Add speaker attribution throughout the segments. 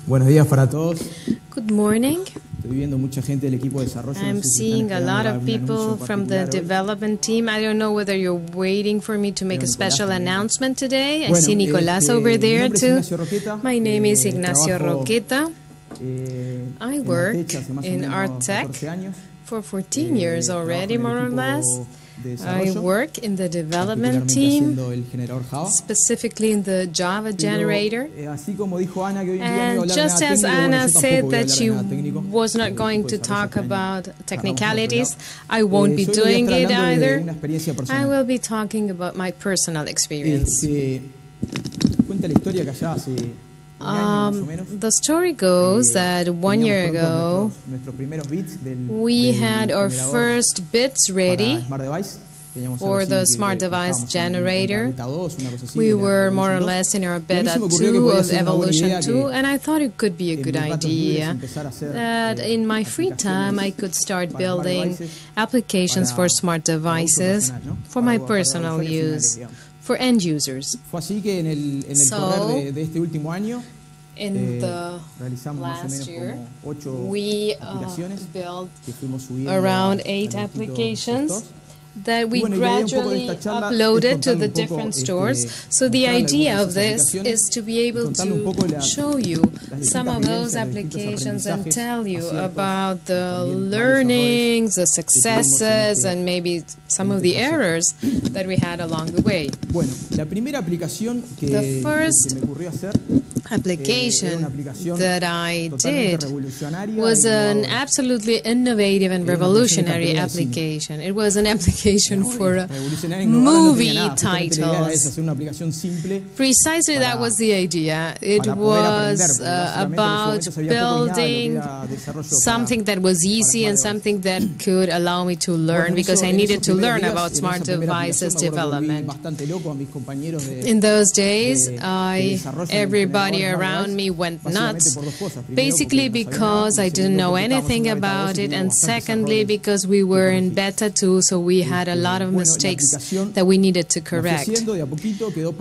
Speaker 1: Buenos días para todos.
Speaker 2: Good morning.
Speaker 1: Estoy viendo mucha gente del equipo de desarrollo.
Speaker 2: I'm seeing a lot of people from the development team. I don't know whether you're waiting for me to make a special announcement today. I see Nicolás over there too. My name is Ignacio Roqueta. I work in Artech for 14 years already, more or less. I work in the development team, specifically in the Java generator. And just as Anna said that she was not going to talk about technicalities, I won't be doing it either. I will be talking about my personal experience. The story goes that 1 year ago, we had our first bits ready for the smart device generator. We were more or less in our beta 2 of Evolution 2, and I thought it could be a good idea that in my free time I could start building applications for smart devices for my personal use, for end users. So, in the last year, we built around 8 applications that we gradually uploaded to the different stores. So the idea of this is to be able to show you some of those applications and tell you about the learnings, the successes, and maybe some of the errors that we had along the way. The first application that I did was an absolutely innovative and revolutionary application. It was an application for movie titles. Precisely that was the idea. It was about building something that was easy and something that could allow me to learn, because I needed to learn about smart devices development. In those days, everybody around me went nuts, basically because I didn't know anything about it, and secondly because we were in beta 2, so we had a lot of mistakes that we needed to correct.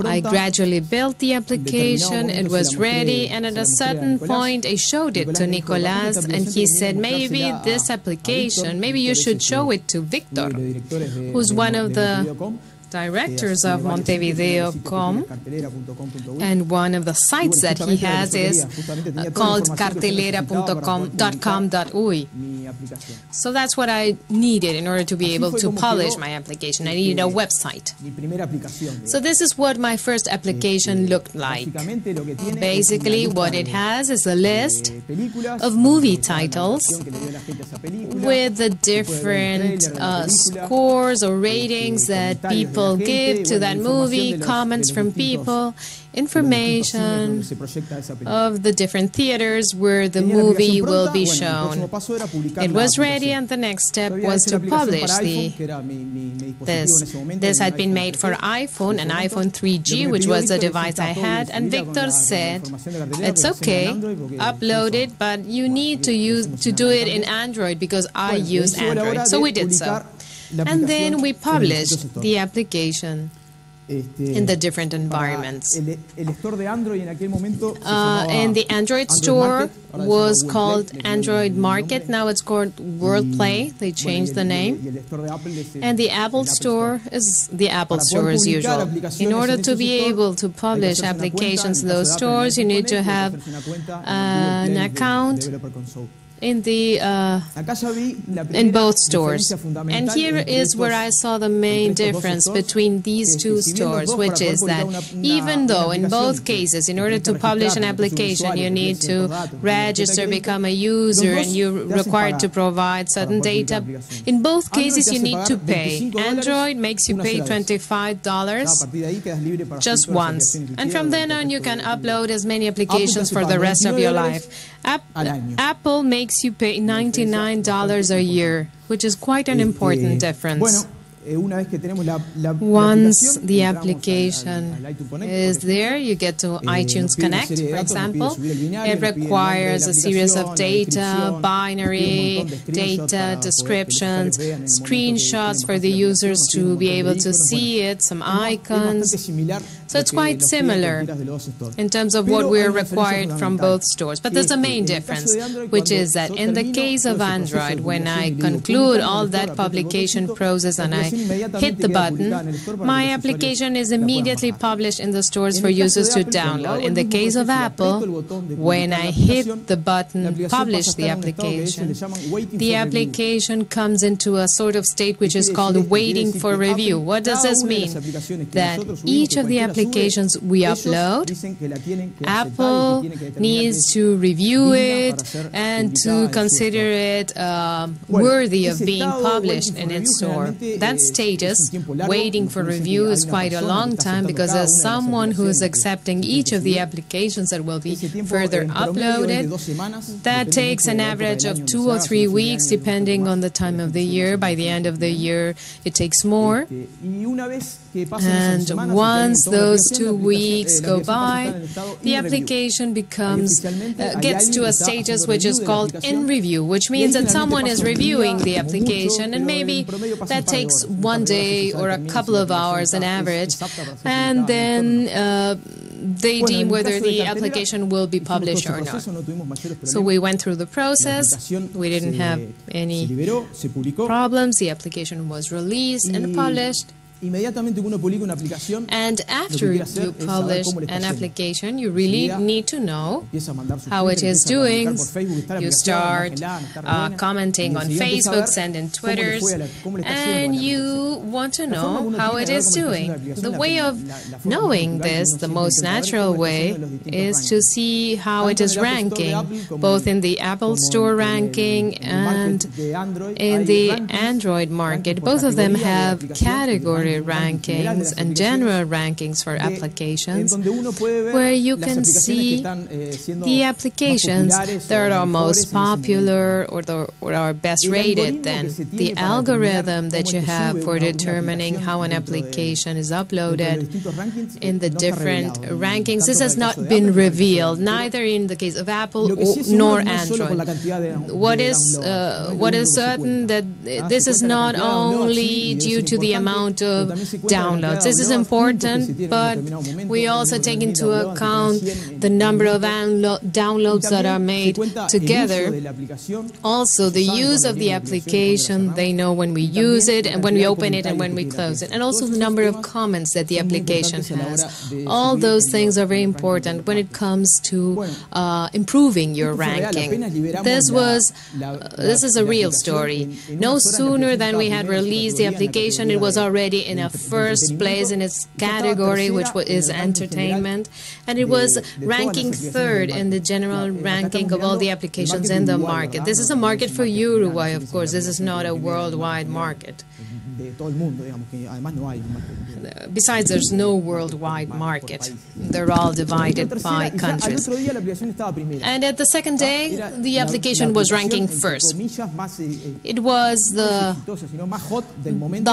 Speaker 2: I gradually built the application, it was ready, and at a certain point I showed it to Nicolás, and he said, maybe this application, maybe you should show it to Victor, who's one of the directors of Montevideo.com, and one of the sites that he has is called cartelera.com.uy. So that's what I needed in order to be able to polish my application. I needed a website. So this is what my first application looked like. Basically, what it has is a list of movie titles with the different scores or ratings that people give to that movie, comments from people, information of the different theaters where the movie will be shown. It was ready, and the next step was to publish this. This had been made for iPhone, an iPhone 3G, which was the device I had, and Victor said, it's okay, upload it, but you need to do it in Android because I use Android. So we did so. And then we published the application in the different environments. And the Android store was called Android Market. Now it's called WorldPlay. They changed the name. And the Apple store is the Apple store as usual. In order to be able to publish applications in those stores, you need to have an account in both stores. And here is where I saw the main difference between these two stores, which is that even though in both cases, in order to publish an application, you need to register, become a user, and you're required to provide certain data, in both cases you need to pay. Android makes you pay $25 just once. And from then on you can upload as many applications for the rest of your life. Apple makes you pay $99 a year, which is quite an important difference. Once the application is there, you get to iTunes Connect, for example. It requires a series of data, binary, data, descriptions, screenshots for the users to be able to see it, some icons. So it's quite similar in terms of what we're required from both stores. But there's a main difference, which is that in the case of Android, when I conclude all that publication process and I hit the button, my application is immediately published in the stores for users to download. In the case of Apple, when I hit the button, publish the application comes into a sort of state which is called waiting for review. What does this mean? That each of the applications we upload, Apple needs to review it and to consider it worthy of being published in its store. That status, waiting for review, is quite a long time, because as someone who is accepting each of the applications that will be further uploaded, that takes an average of 2 or 3 weeks, depending on the time of the year. By the end of the year, it takes more. And once those 2 weeks go by, the application gets to a status which is called in review, which means that someone is reviewing the application, and maybe that takes 1 day or a couple of hours on average, and then they deem whether the application will be published or not. So we went through the process. We didn't have any problems. The application was released and published. And after you publish an application, you really need to know how it is doing. You start commenting on Facebook, sending Twitters, and you want to know how it is doing. The way of knowing this, the most natural way, is to see how it is ranking, both in the Apple Store ranking and in the Android market. Both of them have category rankings and general rankings for applications, where you can see the applications that are most popular or are best rated. Then the algorithm that you have for determining how an application is uploaded in the different rankings, this has not been revealed, neither in the case of Apple nor Android. What is certain, that this is not only due to the amount of downloads. This is important, but we also take into account the number of downloads that are made together. Also, the use of the application, they know when we use it and when we open it and when we close it. And also the number of comments that the application has. All those things are very important when it comes to improving your ranking. This is a real story. No sooner than we had released the application, it was already in a first place in its category, which is entertainment, and it was ranking 3rd in the general ranking of all the applications in the market. This is a market for Uruguay, of course. This is not a worldwide market. Besides, there's no worldwide market. They're all divided by countries. And at the second day, the application was ranking 1st. It was the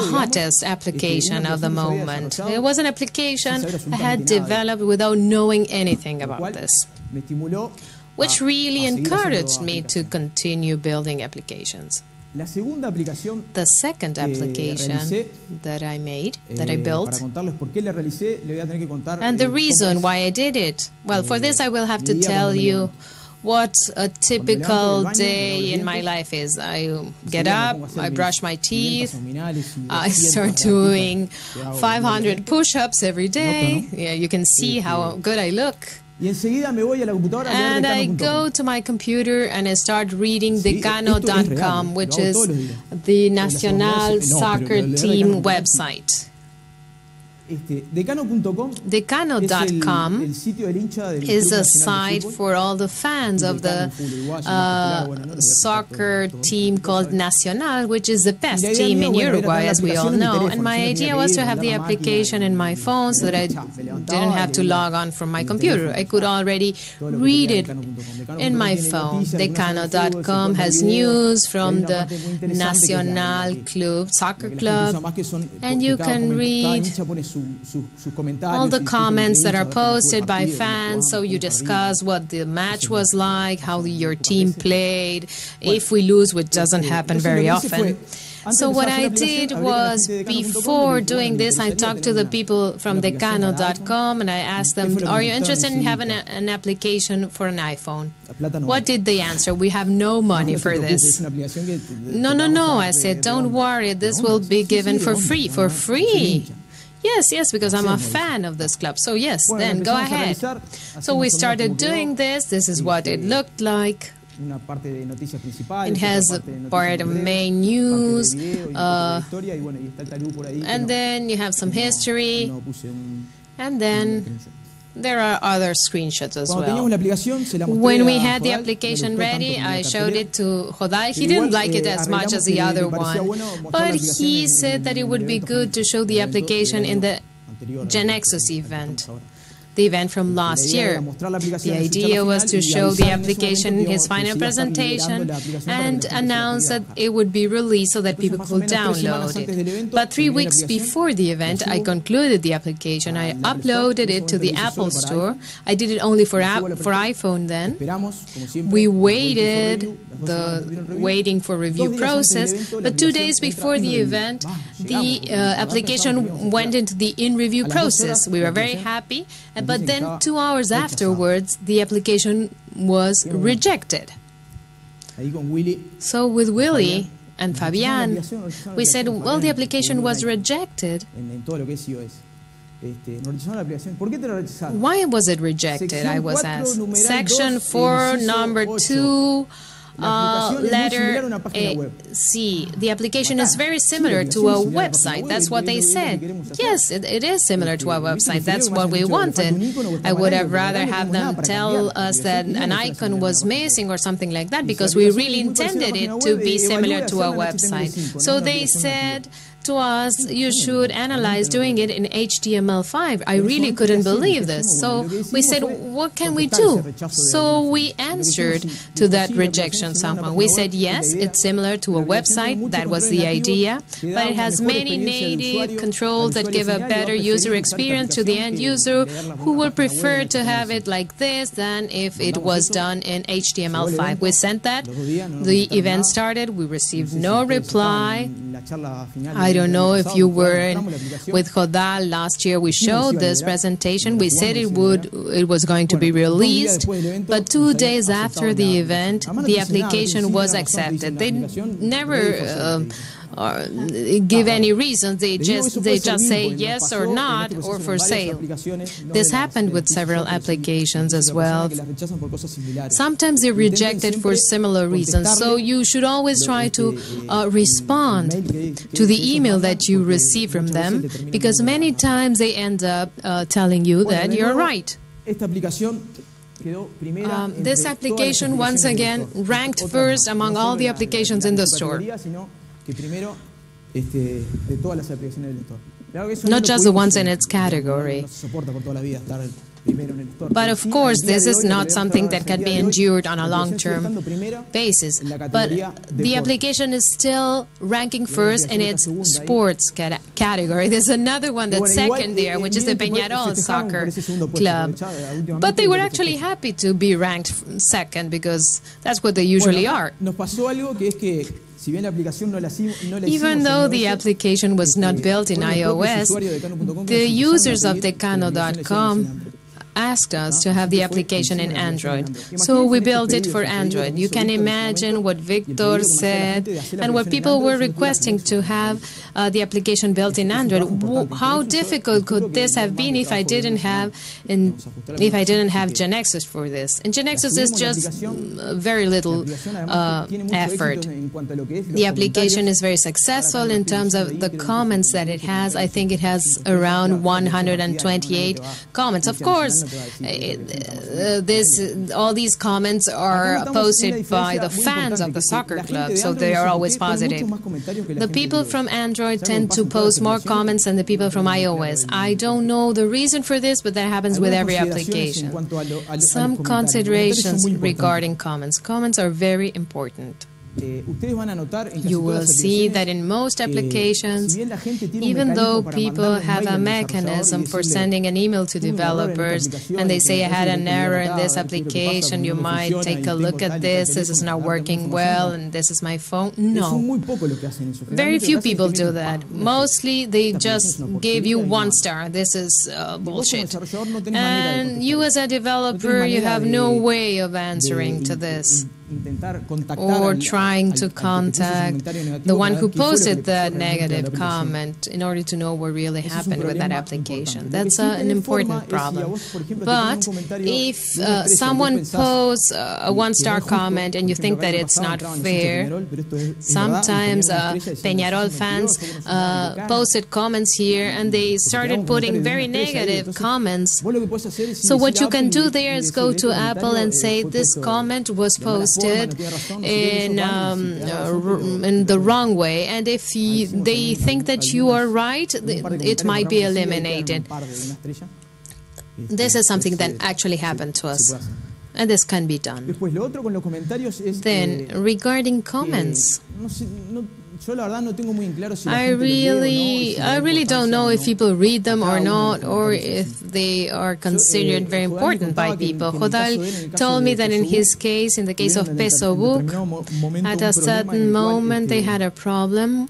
Speaker 2: hottest application of the moment. It was an application I had developed without knowing anything about this, which really encouraged me to continue building applications. The second application that I made, that I built, and the reason why I did it, well, for this I will have to tell you what a typical day in my life is. I get up, I brush my teeth, I start doing 500 push-ups every day. Yeah, you can see how good I look. And I go to my computer and I start reading Decano.com, which is the Nacional Soccer Team website. Decano.com is a site for all the fans of the soccer team called Nacional, which is the best team in Uruguay, as we all know. And my idea was to have the application in my phone so that I didn't have to log on from my computer. I could already read it in my phone. Decano.com has news from the Nacional Club, soccer club, and you can read all the comments that are posted by fans. So you discuss what the match was like, how your team played, if we lose, which doesn't happen very often. So what I did was, before doing this, I talked to the people from Decano.com and I asked them, are you interested in having an application for an iPhone? What did they answer? We have no money for this. No, I said, don't worry, this will be given for free. For free? Yes, because I'm a fan of this club. So yes, then go ahead. So we started doing this. This is what it looked like. It has a part of main news, and then you have some history, and then there are other screenshots as well. When we had the application ready, I showed it to Jodal. He didn't like it as much as the other one, but he said that it would be good to show the application in the Genexus event, the event from last year. The idea was to show the application in his final presentation and announce that it would be released so that people could download it. But 3 weeks before the event, I concluded the application. I uploaded it to the Apple Store. I did it only for iPhone then. We waited, waiting for review process, but 2 days before the event, the application went into the in-review process. We were very happy. But then 2 hours afterwards, the application was rejected. So with Willy and Fabian, we said, well, the application was rejected. Why was it rejected? I was asked. Section 4, number 2, letter C. The application is very similar to a website. That's what they said. Yes, it is similar to a website. That's what we wanted. I would have rather have them tell us that an icon was missing or something like that, because we really intended it to be similar to a website. So they said to us, you should analyze doing it in HTML5. I really couldn't believe this. So we said, what can we do? So we answered to that rejection somehow. We said, yes, it's similar to a website. That was the idea. But it has many native controls that give a better user experience to the end user, who will prefer to have it like this than if it was done in HTML5. We sent that. The event started. We received no reply. I don't know if you were with Jodal last year. We showed this presentation. We said it was going to be released, but 2 days after the event, the application was accepted. They never give any reasons. They just say yes or not, or for sale. This happened with several applications as well. Sometimes they're rejected for similar reasons. So you should always try to respond to the email that you receive from them, because many times they end up telling you that you're right. This application, once again, ranked first among all the applications in the store. Not just the ones in its category. But of course, this is not something that can be endured on a long-term basis. But the application is still ranking first in its sports category. There's another one that's second there, which is the Peñarol Soccer Club. But they were actually happy to be ranked second, because that's what they usually are. Even though the application was not built in iOS, the users of Decano.com asked us to have the application in Android. So we built it for Android. You can imagine what Victor said and what people were requesting to have the application built in Android. How difficult could this have been if I didn't have GeneXus for this? And GeneXus is just very little effort. The application is very successful in terms of the comments that it has. I think it has around 128 comments. Of course, all these comments are posted by the fans of the soccer club, so they are always positive. The people from Android tend to post more comments than the people from iOS. I don't know the reason for this, but that happens with every application. Some considerations regarding comments. Comments are very important. You will see that in most applications, even though people have a mechanism for sending an email to developers and they say I had an error in this application, you might take a look at this is not working well, and this is my phone. No. Very few people do that. Mostly they just give you 1 star. This is bullshit. And you as a developer, you have no way of answering to this, or trying to contact the one who posted that negative comment in order to know what really happened with that application. That's an important problem. But if someone posts a 1-star comment and you think that it's not fair, sometimes Peñarol fans posted comments here and they started putting very negative comments. So what you can do there is go to Apple and say this comment was posted in the wrong way, and if they think that you are right, it might be eliminated. This is something that actually happened to us, and this can be done. Then, regarding comments, I really don't know if people read them or not, or if they are considered very important by people. Jodal told me that in his case, in the case of Peso Book, at a certain moment they had a problem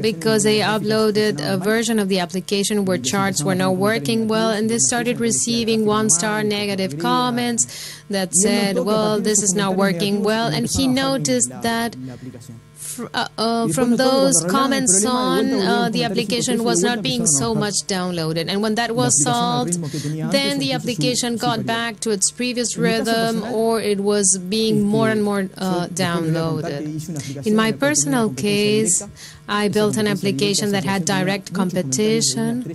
Speaker 2: because they uploaded a version of the application where charts were not working well, and they started receiving 1-star negative comments that said, well, this is not working well, and he noticed that from those comments on, the application was not being so much downloaded. And when that was solved, then the application got back to its previous rhythm, or it was being more and more downloaded. In my personal case, I built an application that had direct competition,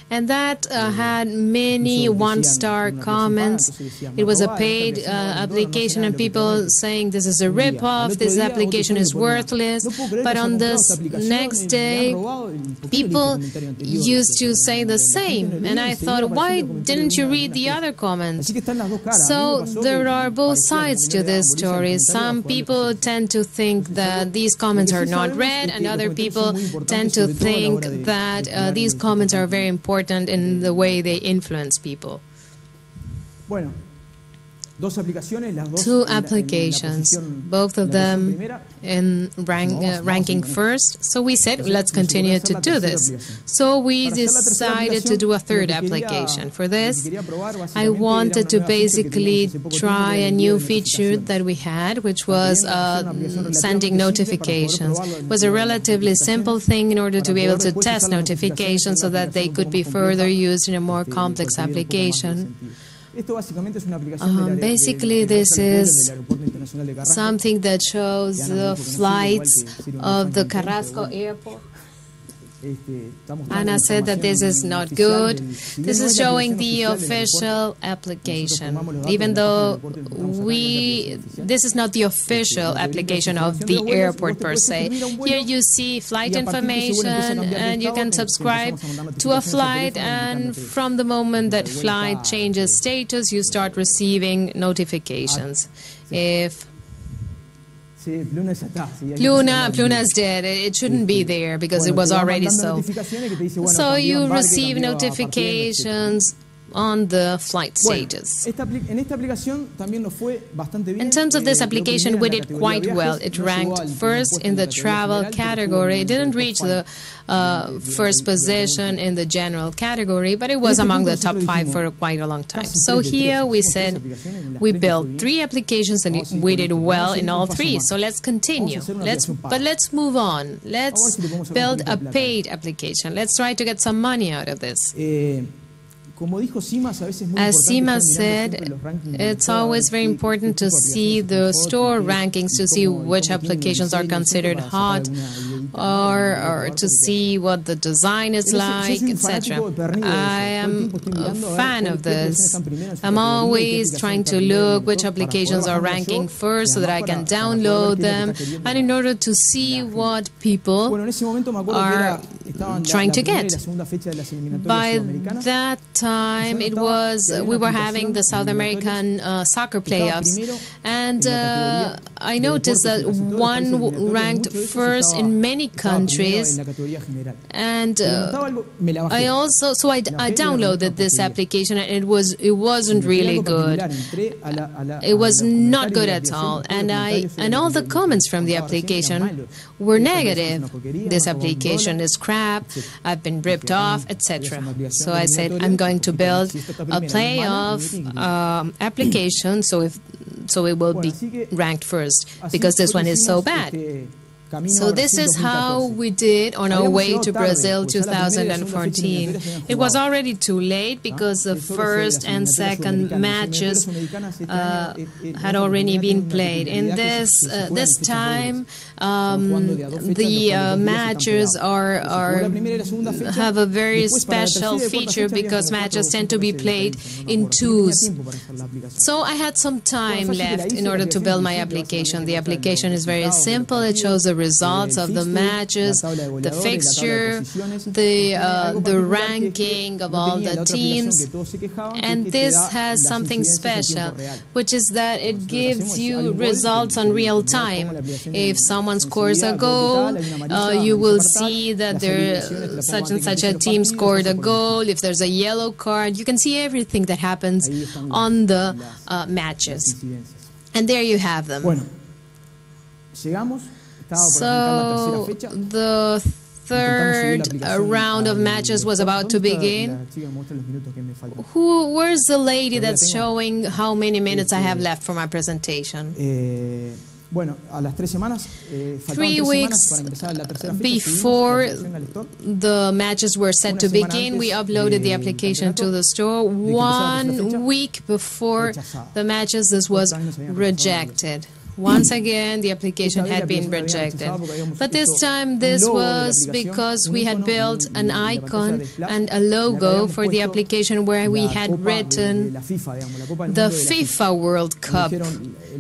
Speaker 2: and that had many 1-star comments. It was a paid application, and people saying this is a rip-off, this application is worthless. But on this next day, people used to say the same, and I thought, why didn't you read the other comments? So there are both sides to this story. Some people tend to think that these comments are not read, and other people tend to think that these comments are very important in the way they influence people. Two applications, both of them in ranking first. So we said, let's continue to do this. So we decided to do a third application. For this, I wanted to basically try a new feature that we had, which was sending notifications. It was a relatively simple thing in order to be able to test notifications so that they could be further used in a more complex application. Basically, this is something that shows the flights of the Carrasco Airport. Ana said that this is not good. This is showing the official application, even though this is not the official application of the airport per se. Here you see flight information, and you can subscribe to a flight, and from the moment that flight changes status, you start receiving notifications. If Pluna's dead. It shouldn't be there because it was already so. So you receive notifications on the flight stages. In terms of this application, we did quite well. It ranked first in the travel category. It didn't reach the first position in the general category, but it was among the top 5 for quite a long time. So here we said we built 3 applications and we did well in all 3. So let's continue. But let's move on. Let's build a paid application. Let's try to get some money out of this. As Sima said, it's always very important to see the store rankings, to see which applications are considered hot, or to see what the design is like, etc. I am a fan of this. I'm always trying to look which applications are ranking first so that I can download them, and in order to see what people are trying to get. By that time, we were having the South American soccer playoffs, and I noticed that one ranked first in many countries, and I downloaded this application, and it wasn't really good. It was not good at all, and all the comments from the application were negative. This application is crap, I've been ripped off, etc. So I said, I'm going to build a playoff application so it will be ranked first, because this one is so bad. So this is how we did on our way to Brazil 2014. It was already too late because the first and second matches had already been played. In this time, the matches have a very special feature because matches tend to be played in twos. So I had some time left in order to build my application. The application is very simple. It shows the results of the matches, the fixture, the ranking of all the teams, and this has something special, which is that it gives you results on real time. If someone scores a goal, you will see that such and such a team scored a goal. If there's a yellow card, you can see everything that happens on the matches. And there you have them. So the third round of matches was about to begin. Where's the lady that's showing how many minutes I have left for my presentation? 3 weeks before the matches were set to begin, we uploaded the application to the store. 1 week before the matches, this was rejected. Once again, the application had been rejected. But this time, this was because we had built an icon and a logo for the application where we had written the FIFA World Cup.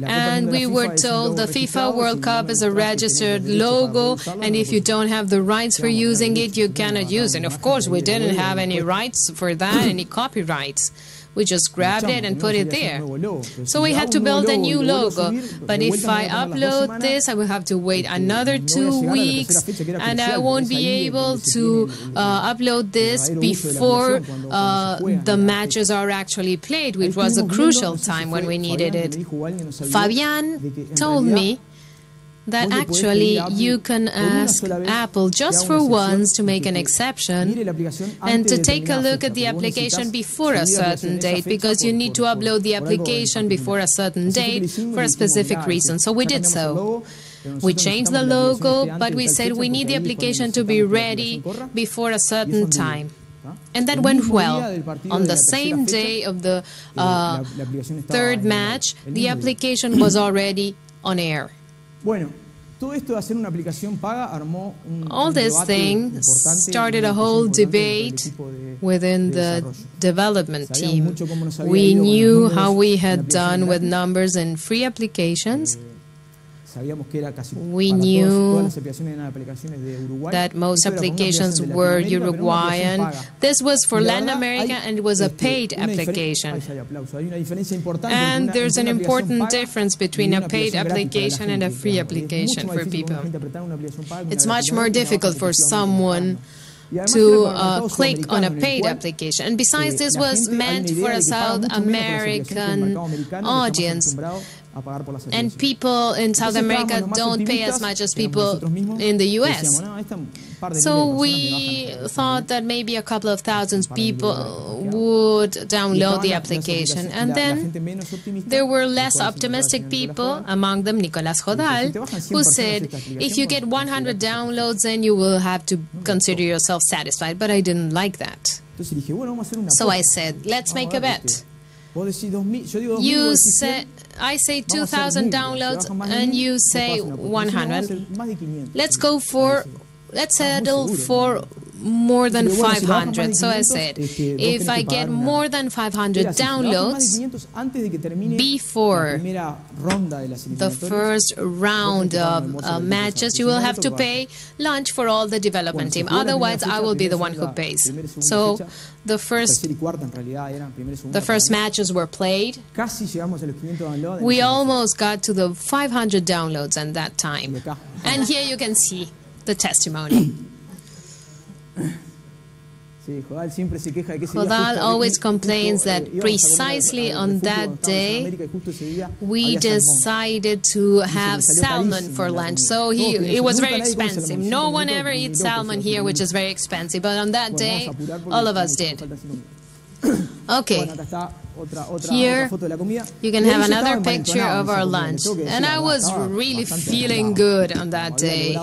Speaker 2: And we were told the FIFA World Cup is a registered logo, and if you don't have the rights for using it, you cannot use it. Of course, we didn't have any rights for that, any copyrights. We just grabbed it and put it there. So we had to build a new logo. But if I upload this, I will have to wait another 2 weeks, and I won't be able to upload this before the matches are actually played, which was a crucial time when we needed it. Fabian told me that actually you can ask Apple just for once to make an exception and to take a look at the application before a certain date, because you need to upload the application before a certain date for a specific reason. So we did so. We changed the logo, but we said we need the application to be ready before a certain time. And that went well. On the same day of the third match, the application was already on air. All this thing started a whole debate within the development team. We knew how we had done with numbers in free applications. We knew that most applications were Uruguayan. This was for Latin America, and it was a paid application. And there's an important difference between a paid application and a free application for people. It's much more difficult for someone to click on a paid application. And besides, this was meant for a South American audience. And people in South America don't pay as much as people in the US. So we thought that maybe a couple of thousand people would download the application. And then there were less optimistic people, among them Nicolás Jodal, who said, if you get 100 downloads, then you will have to consider yourself satisfied. But I didn't like that. So I said, let's make a bet. You say, I say 2,000 downloads, and you say 100. Let's settle for more than 500. So I said, if I get more than 500 downloads before the first round of matches, you will have to pay lunch for all the development team. Otherwise, I will be the one who pays. So the first matches were played. We almost got to the 500 downloads at that time. And here you can see the testimony. Jodal always complains that precisely on that day we decided to have salmon for lunch. So it was very expensive. No one ever eats salmon here, which is very expensive. But on that day, all of us did. Okay, here you can have another picture of our lunch. And I was really feeling good on that day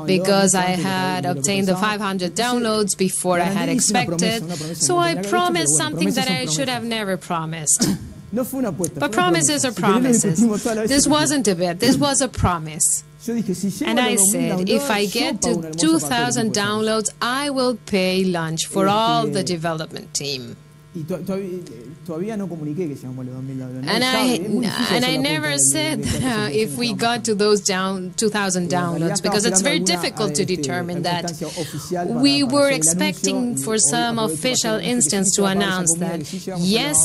Speaker 2: because I had obtained the 500 downloads before I had expected. So I promised something that I should have never promised. But promises are promises. This wasn't a bet, this was a promise. And I said, if I get to 2,000 downloads, I will pay lunch for all the development team. And I never said if we got to those 2,000 downloads, because it's very difficult to determine that. We were expecting for some official instance to announce that, yes,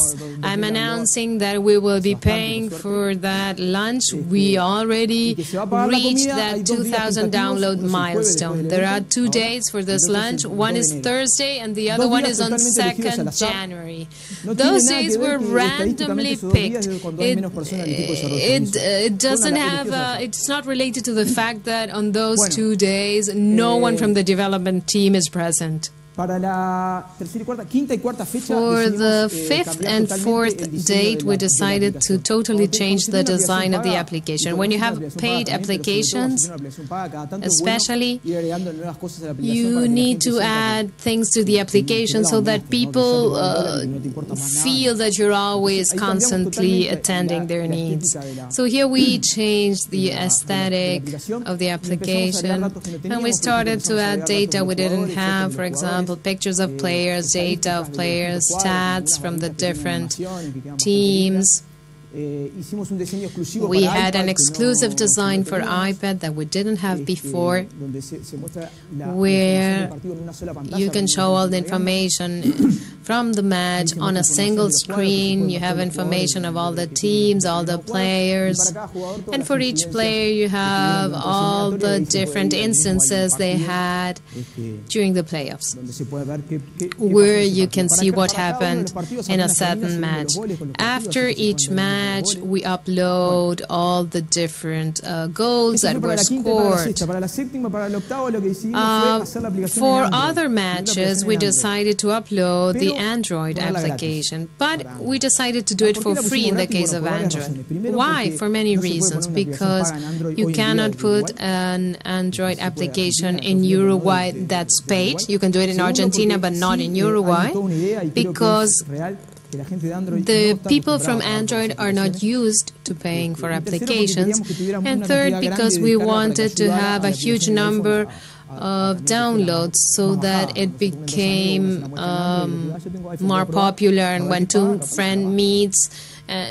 Speaker 2: I'm announcing that we will be paying for that lunch. We already reached that 2,000 download milestone. There are 2 days for this lunch. One is Thursday and the other one is on 2nd January. Those days were randomly picked. It doesn't have, it's not related to the fact that on those 2 days, no one from the development team is present. For the fifth and fourth date, we decided to totally change the design of the application. When you have paid applications, especially, you need to add things to the application so that people feel that you're always constantly attending their needs. So here we changed the aesthetic of the application, and we started to add data we didn't have, for example, pictures of players, data of players, stats from the different teams. We had an exclusive design for iPad that we didn't have before, where you can show all the information from the match on a single screen. You have information of all the teams, all the players, and for each player you have all the different instances they had during the playoffs, where you can see what happened in a certain match. After each match, we upload all the different goals that were scored. For other matches, we decided to upload the Android application, but we decided to do it for free in the case of Android. Why? For many reasons. Because you cannot put an Android application in Uruguay that's paid. You can do it in Argentina, but not in Uruguay, because the people from Android are not used to paying for applications. And third, because we wanted to have a huge number of downloads so that it became more popular, and when two friends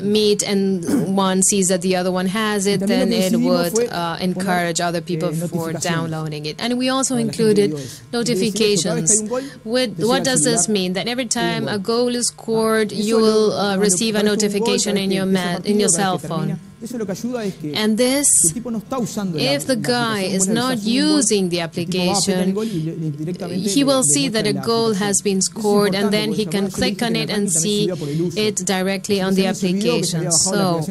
Speaker 2: meet and one sees that the other one has it, then it would encourage other people for downloading it. And we also included notifications. What does this mean? That every time a goal is scored, you will receive a notification in your cell phone. And this, if the guy is not using the application, he will see that a goal has been scored, and then he can click on it and see it directly on the application. So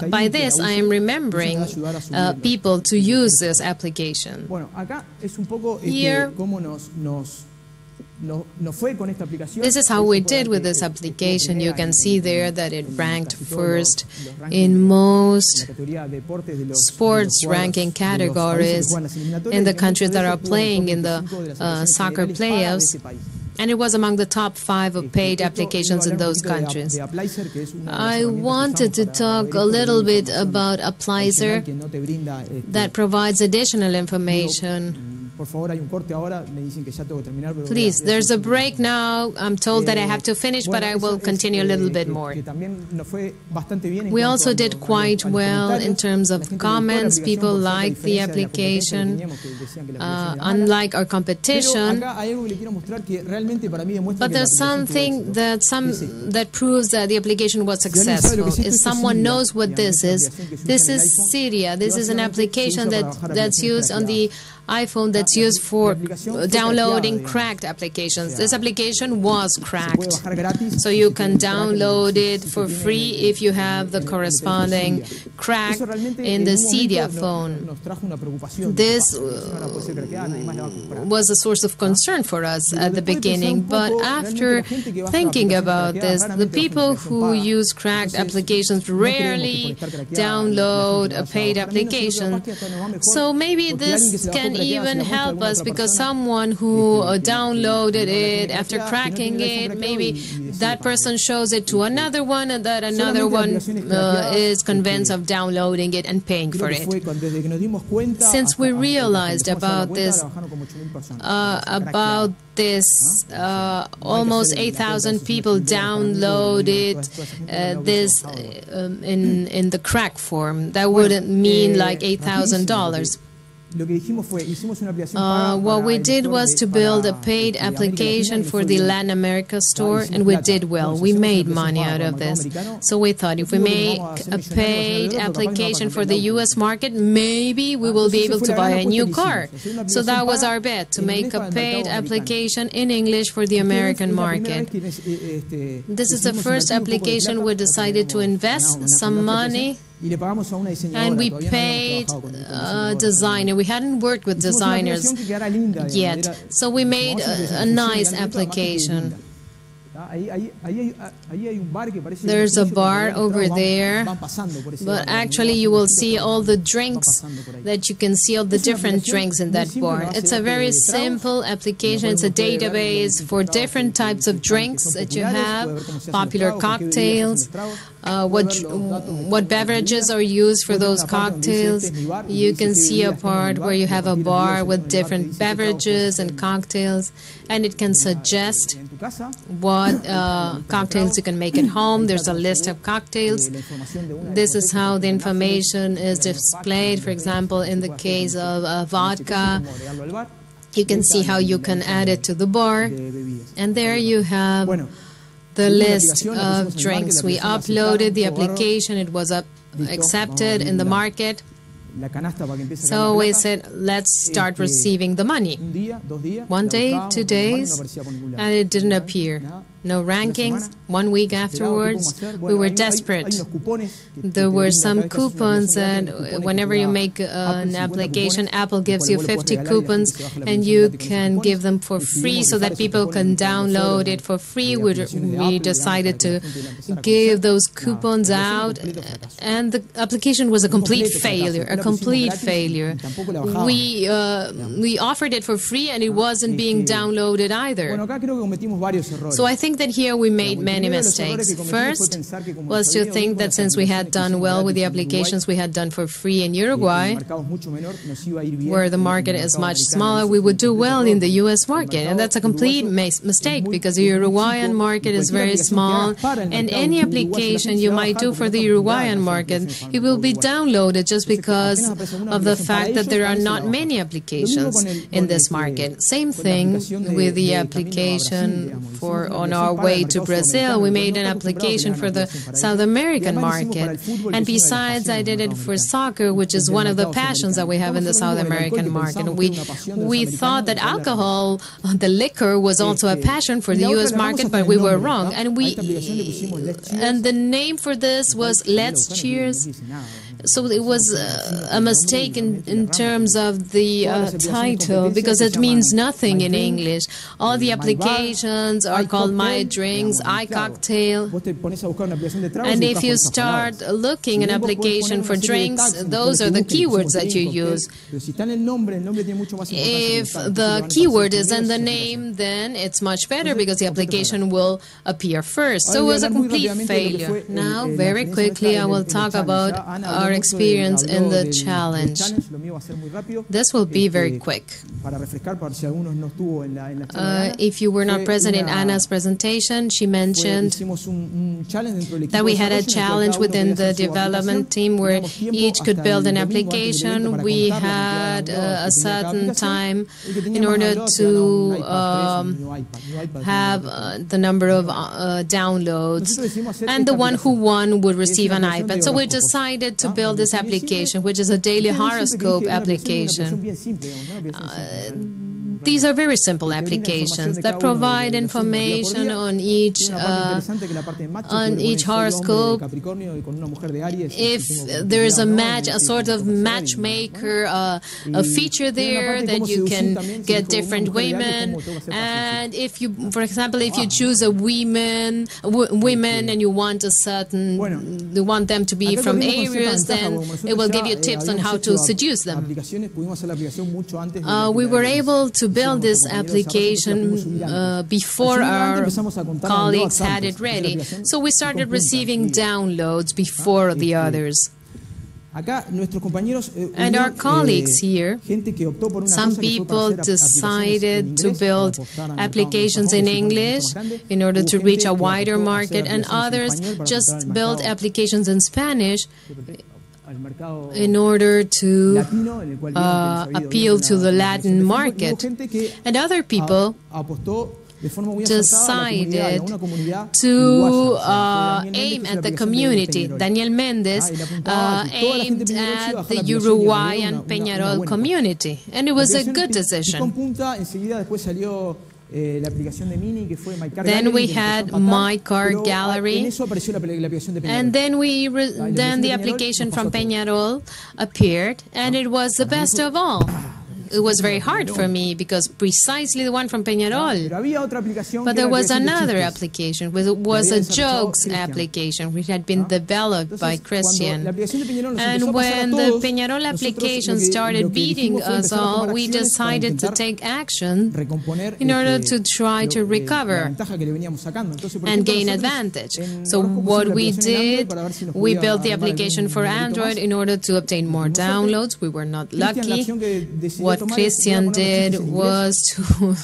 Speaker 2: by this, I am remembering people to use this application. Here, this is how we did with this application. You can see there that it ranked first in most sports ranking categories in the countries that are playing in the soccer playoffs. And it was among the top 5 of paid applications in those countries. I wanted to talk a little bit about Applizer that provides additional information. Please, there's a break now. I'm told that I have to finish, but I will continue a little bit more. We also did quite well in terms of comments. People liked the application, unlike our competition. But there's something that proves that the application was successful. If someone knows what this is Cydia. This is an application that's used on the iPhone that's used for downloading cracked applications. This application was cracked, so you can download it for free if you have the corresponding crack in the Cydia phone. This was a source of concern for us at the beginning, but after thinking about this, the people who use cracked applications rarely download a paid application. So maybe this can even help us, because someone who downloaded it after cracking it, maybe that person shows it to another one, and that another one is convinced of downloading it and paying for it. Since we realized about this, almost 8,000 people downloaded this in the crack form. That wouldn't mean like $8,000. What we did was to build a paid application for the Latin America store, and we did well. We made money out of this. So we thought if we make a paid application for the U.S. market, maybe we will be able to buy a new car. So that was our bet, to make a paid application in English for the American market. This is the first application we decided to invest some money, and we paid a designer. We hadn't worked with designers yet, so we made a nice application. There's a bar over there, but actually you will see all the drinks, that you can see all the different drinks in that bar. It's a very simple application. It's a database for different types of drinks that you have, popular cocktails, what beverages are used for those cocktails. You can see a part where you have a bar with different beverages and cocktails, and it can suggest what cocktails you can make at home. There's a list of cocktails. This is how the information is displayed. For example, in the case of vodka, you can see how you can add it to the bar, and there you have the list of drinks. We uploaded the application. It was accepted in the market. So we said, let's start receiving the money. 1 day, 2 days, and it didn't appear. No rankings. 1 week afterwards, we were desperate. There were some coupons, and whenever you make an application, Apple gives you 50 coupons, and you can give them for free so that people can download it for free. We decided to give those coupons out, and the application was a complete failure. We offered it for free, and it wasn't being downloaded either. So I think that here we made many mistakes. First was to think that since we had done well with the applications we had done for free in Uruguay, where the market is much smaller, we would do well in the U.S. market. And that's a complete mistake, because the Uruguayan market is very small, and any application you might do for the Uruguayan market, it will be downloaded just because of the fact that there are not many applications in this market. Same thing with the application on our way to Brazil. We made an application for the South American market. And besides, I did it for soccer, which is one of the passions that we have in the South American market. We thought that alcohol, the liquor, was also a passion for the U.S. market, but we were wrong. And the name for this was Let's Cheers. So it was a mistake in terms of the title, because it means nothing in English. All the applications are called My Drinks, iCocktail. And if you start looking an application for drinks, those are the keywords that you use. If the keyword is in the name, then it's much better because the application will appear first. So it was a complete failure. Now, very quickly, I will talk about our experience in the challenge. This will be very quick. If you were not present in Anna's presentation, she mentioned that we had a challenge within the development team where each could build an application. We had a certain time in order to have the number of downloads, and the one who won would receive an iPad. So we decided to build this application, which is a daily horoscope application. These are very simple applications that provide information on each horoscope. If there is a match, a sort of matchmaker, a feature there, then you can get different women. And if you, for example, if you choose a women and you want a certain, you want them to be from areas, then it will give you tips on how to seduce them. We were able to build this application before our colleagues had it ready. So we started receiving downloads before the others. And our colleagues here, some people decided to build applications in English in order to reach a wider market, and others just built applications in Spanish in order to appeal to the Latin market. And other people decided to aim at the community. Daniel Mendez aimed at the Uruguayan Peñarol community, and it was a good decision. Then we had My Car Gallery, and then the application from Peñarol appeared, and it was the best of all. It was very hard for me because precisely the one from Peñarol. But there was another application, which was a jokes application, which had been developed by Christian. And when the Peñarol application started beating us all, we decided to take action in order to try to recover and gain advantage. So what we did, we built the application for Android in order to obtain more downloads. We were not lucky. What Christian did was to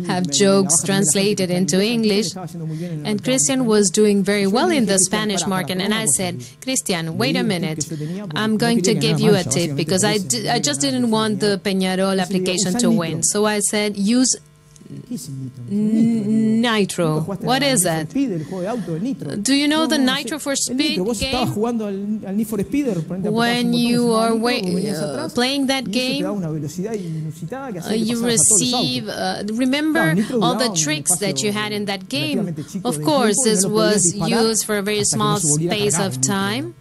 Speaker 2: have jokes translated into English, and Christian was doing very well in the Spanish market. And I said, Christian, wait a minute, I'm going to give you a tip, because I just didn't want the Peñarol application to win. So I said, use Nitro. What is that? Do you know the Nitro for Speed game? When you are playing that game, you receive, remember all the tricks that you had in that game? Of course, this was used for a very small space of time.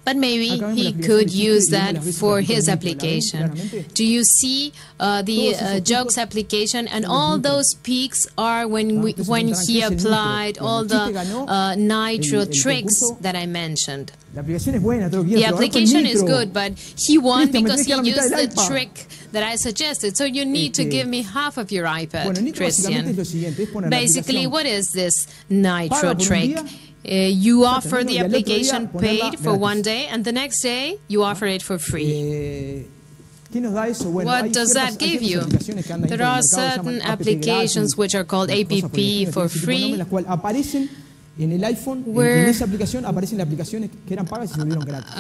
Speaker 2: But maybe he could use that for his application. Do you see the jokes application? And all those peaks are when he applied all the Nitro tricks that I mentioned. The application is good, but he won because he used the trick that I suggested. So you need to give me half of your iPad, Christian. Basically, what is this Nitro trick? You offer the application paid for one day, and the next day you offer it for free. What does that give you? There are certain applications which are called APP for free,
Speaker 1: En el iPhone, en esa aplicación, aparecen las aplicaciones que eran pagas y se volvieron gratis.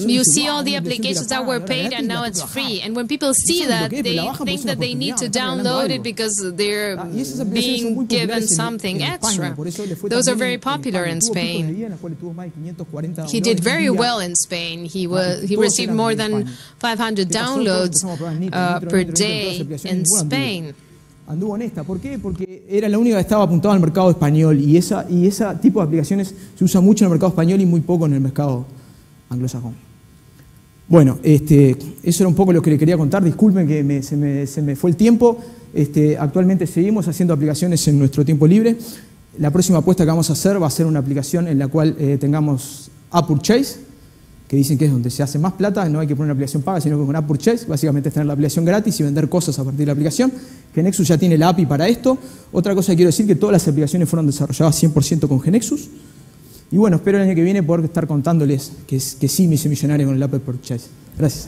Speaker 2: You see all the applications that were paid and now it's free. And when people see that, they think that they need to download it because they're being given something extra. Those are very popular in Spain. He did very well in Spain. He received more than 500 downloads per day in Spain.
Speaker 1: Anduvo honesta. ¿Por qué? Porque era la única que estaba apuntada al mercado español y ese tipo de aplicaciones se usa mucho en el mercado español y muy poco en el mercado anglosajón. Bueno, eso era un poco lo que le quería contar. Disculpen que se me fue el tiempo. Actualmente seguimos haciendo aplicaciones en nuestro tiempo libre. La próxima apuesta que vamos a hacer va a ser una aplicación en la cual tengamos App Purchase, que dicen que es donde se hace más plata, no hay que poner una aplicación paga, sino que con App Purchase, básicamente es tener la aplicación gratis y vender cosas a partir de la aplicación, GeneXus ya tiene la API para esto. Otra cosa que quiero decir, que todas las aplicaciones fueron desarrolladas 100% con GeneXus. Y bueno, espero el año que viene poder estar contándoles que sí me hice millonario con el App Purchase. Gracias.